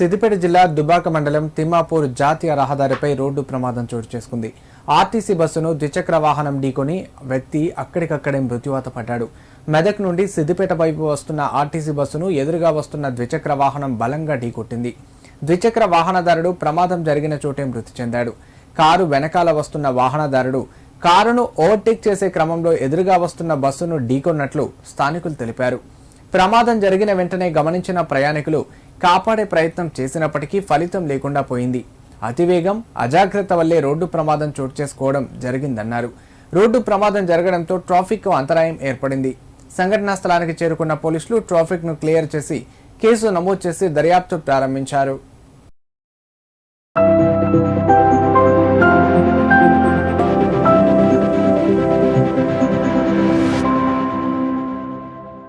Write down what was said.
సిద్దిపేట జిల్లా దుబాక మండలం తిమ్మాపూర్ జాతీయ రహదారిపై రోడ్డు ప్రమాదం చోటు చేసుకుంది. ఆర్టీసీ బస్సును ద్విచక్ర వాహనం ఢీకొని వ్యక్తి అక్కడికక్కడే మృత్యువాత పడ్డాడు. మెదక్ నుండి సిద్దిపేట వైపు వస్తున్న ఆర్టీసీ బస్సును ఎదురుగా వస్తున్న ద్విచక్ర వాహనం బలంగా ఢీకొట్టింది. ద్విచక్ర వాహనదారుడు ప్రమాదం జరిగిన చోటే మృతి చెందాడు. కారు వెనకాల వస్తున్న వాహనదారుడు కారును ఓవర్టేక్ చేసే క్రమంలో ఎదురుగా వస్తున్న బస్సును ఢీకొన్నట్లు స్థానికులు తెలిపారు. ప్రమాదం జరిగిన వెంటనే గమనించిన ప్రయాణికులు కాపాడే ప్రయత్నం చేసినప్పటికీ ఫలితం లేకుండా పోయింది. అతివేగం, అజాగ్రత్త వల్లే రోడ్డు ప్రమాదం చోటు చేసుకోవడం జరిగిందన్నారు. రోడ్డు ప్రమాదం జరగడంతో ట్రాఫిక్ అంతరాయం ఏర్పడింది. సంఘటనా స్థలానికి చేరుకున్న పోలీసులు ట్రాఫిక్ ను క్లియర్ చేసి కేసు నమోదు చేసి దర్యాప్తు ప్రారంభించారు.